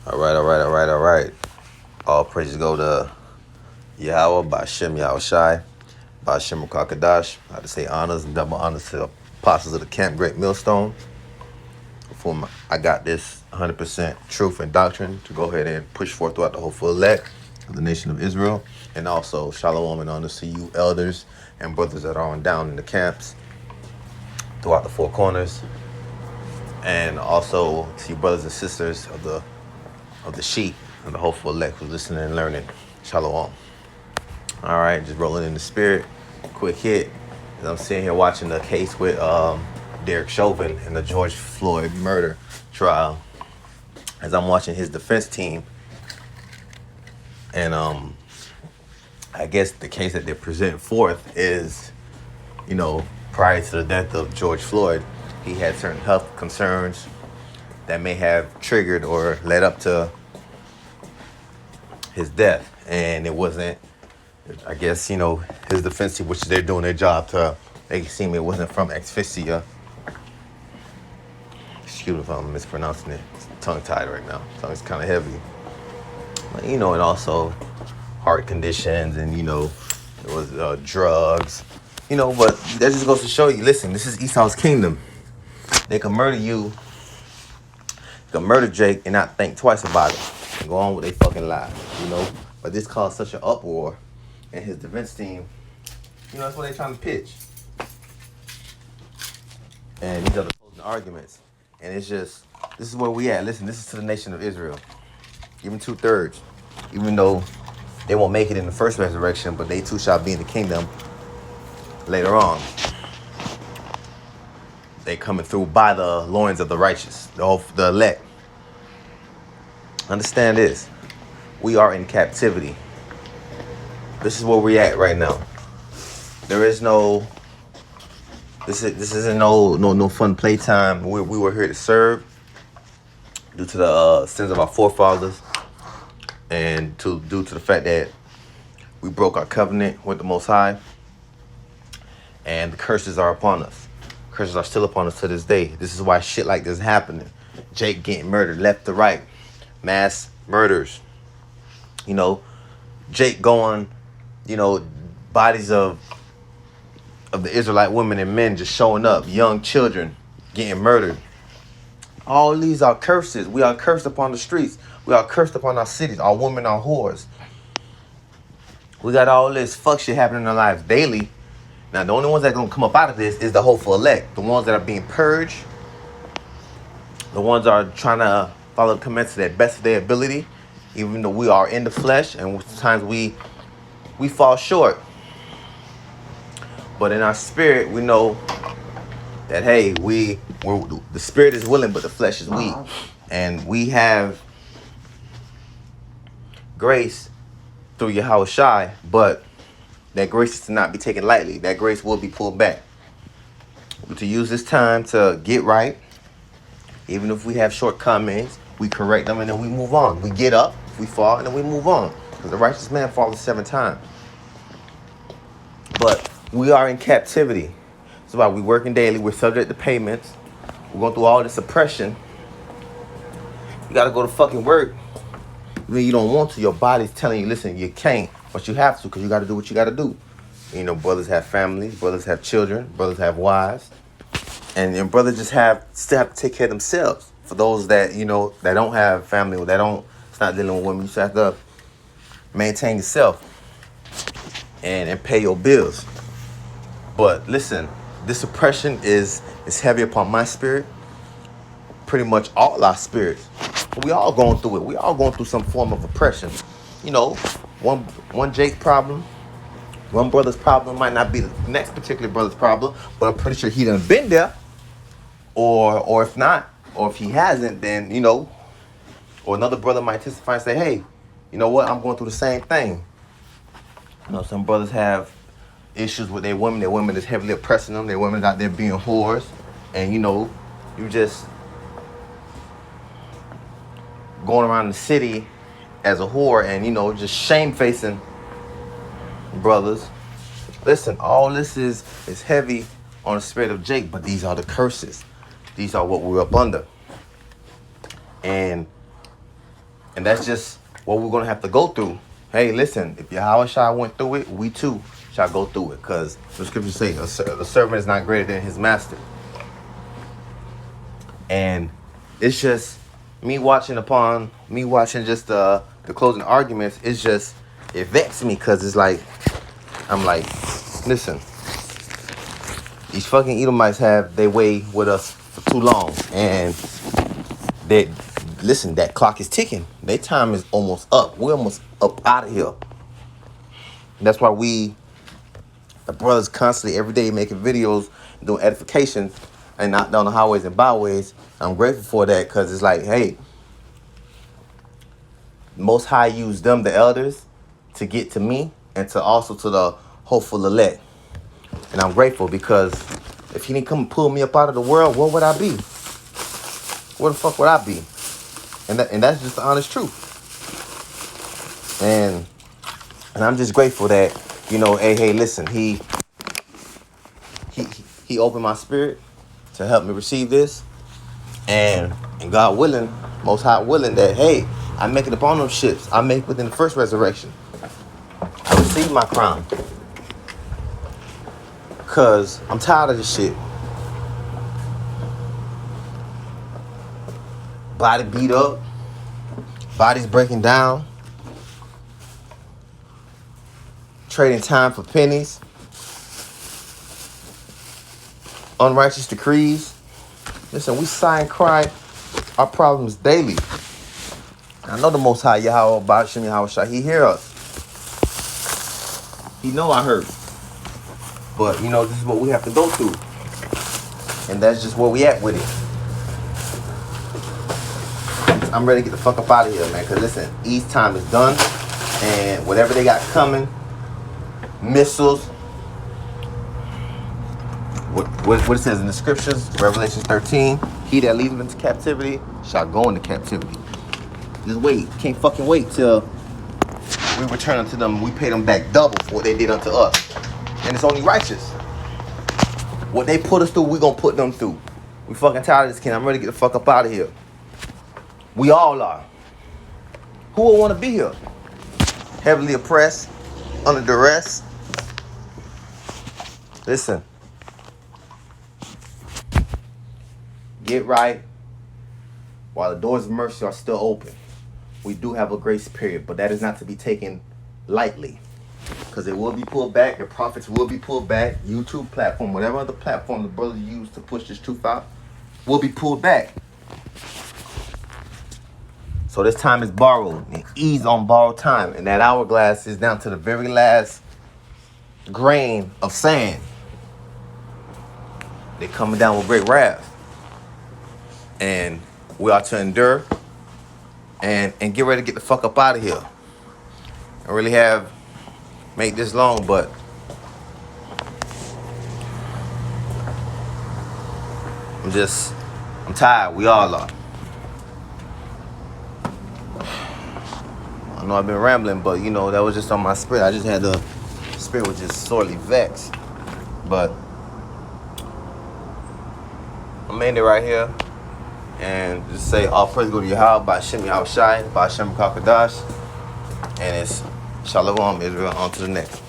All right. All praises go to Yahweh, Bashem Yahushai, Bashem Kakadash. I have to say honors and double honors to the apostles of the camp, Great Millstone. I got this 100% truth and doctrine to go ahead and push forth throughout the whole full elect of the nation of Israel. And also, shalom and honors to you elders and brothers that are on down in the camps throughout the four corners. And also to you brothers and sisters of the sheep and the hopeful elect who's listening and learning. Shalom. All right, just rolling in the spirit. Quick hit. As I'm sitting here watching the case with Derek Chauvin in the George Floyd murder trial. As I'm watching his defense team, and I guess the case that they're presenting forth is, prior to the death of George Floyd, he had certain health concerns that may have triggered or led up to his death. And it wasn't, I guess, his defense team, which they're doing their job to make it seem it wasn't from asphyxia. Excuse me if I'm mispronouncing it. It's tongue-tied right now. Tongue's kind of heavy. But, and also heart conditions and, it was drugs. But that just goes to show you, listen, this is Esau's kingdom. They can murder you. They can murder Jake and not think twice about it. And go on with their fucking lives, But this caused such an uproar in his defense team. That's what they're trying to pitch. And these are the closing arguments. And it's just, this is where we at. Listen, this is to the nation of Israel. Even 2/3. Even though they won't make it in the first resurrection, but they too shall be in the kingdom later on. They coming through by the loins of the righteous, the elect. Understand this. We are in captivity. This is where we're at right now. There is no. This isn't no fun playtime. We were here to serve due to the sins of our forefathers, and due to the fact that we broke our covenant with the Most High, and the curses are upon us. Curses are still upon us to this day. This is why shit like this is happening. Jake getting murdered left to right. Mass murders. Jake going, bodies of the Israelite women and men just showing up. Young children getting murdered. All these are curses. We are cursed upon the streets. We are cursed upon our cities. Our women are whores. We got all this fuck shit happening in our lives daily. Now, the only ones that are going to come up out of this is the hopeful elect. The ones that are being purged. The ones that are trying to follow the commandments to the best of their ability. Even though we are in the flesh and sometimes we fall short. But in our spirit, we know that, hey, the spirit is willing, but the flesh is weak. And we have grace through Yahushai, but that grace is to not be taken lightly. That grace will be pulled back. We're to use this time to get right. Even if we have shortcomings, we correct them and then we move on. We get up, we fall, and then we move on. Because the righteous man falls 7 times. But we are in captivity. That's why we're working daily. We're subject to payments. We're going through all this oppression. You got to go to fucking work. When you don't want to, your body's telling you, listen, you can't. But you have to because you got to do what you got to do. Brothers have families. Brothers have children. Brothers have wives. And brothers just still have to take care of themselves. For those that, that don't have family or it's not dealing with women, you just have to maintain yourself and pay your bills. But listen, this oppression is heavy upon my spirit. Pretty much all our spirits. We all going through it. We all going through some form of oppression. One Jake's problem, one brother's problem might not be the next particular brother's problem, but I'm pretty sure he done been there. Or if not, or if he hasn't, then, or another brother might testify and say, hey, you know what, I'm going through the same thing. Some brothers have issues with their women. Their women is heavily oppressing them. Their women out there being whores. And, you just going around the city as a whore and, just shame-facing brothers. Listen, all this is heavy on the spirit of Jake, but these are the curses. These are what we're up under. And And that's just what we're gonna have to go through. Hey, listen, if Yahweh Shai went through it, we too shall go through it. Because the scriptures say the servant is not greater than his master. And it's just me watching just the closing arguments. It's just, it vexed me because it's like, I'm like, listen, these fucking Edomites have their way with us for too long. And listen, that clock is ticking. Their time is almost up. We're almost up out of here. And that's why the brothers constantly every day making videos, doing edification, and not down the highways and byways. I'm grateful for that because it's like, hey, Most High used them, the elders, to get to me and to also to the hopeful elect. And I'm grateful because if he didn't come and pull me up out of the world, where would I be? Where the fuck would I be? And that's just the honest truth. And I'm just grateful that, hey, listen, he opened my spirit to help me receive this. And God willing, Most High willing, that, hey, I make it upon them ships. I make within the first resurrection. I receive my crown. Because I'm tired of this shit. Body beat up. Bodies breaking down. Trading time for pennies. Unrighteous decrees. Listen, we sigh and cry our problems daily. I know the Most High Yahweh about Shem Yahweh Shai. He hear us. He know I hurt. But, this is what we have to go through. And that's just where we at with it. I'm ready to get the fuck up out of here, man. Because, listen, East time is done. And whatever they got coming, missiles, what it says in the scriptures, Revelation 13, he that leadeth into captivity shall go into captivity. Just wait. Can't fucking wait till we return unto them. We pay them back double for what they did unto us. And it's only righteous. What they put us through, we gonna put them through. We fucking tired of this kid. I'm ready to get the fuck up out of here. We all are. Who would want to be here? Heavily oppressed, under duress. Listen. Get right while the doors of mercy are still open. We do have a grace period, but that is not to be taken lightly. Because it will be pulled back. The prophets will be pulled back. YouTube platform, whatever other platform the brothers use to push this truth out, will be pulled back. So this time is borrowed. And ease on borrowed time. And that hourglass is down to the very last grain of sand. They're coming down with great wrath. And we are to endure and get ready to get the fuck up out of here. I really have made this long, but I'm tired. We all are. I know I've been rambling, but that was just on my spirit. I just had the spirit was just sorely vexed. But I'm ending right here. And just say all praise go to Yahweh by Shem Yahweh Shai, by Shem Kakadash. And it's Shalom Israel on to the next.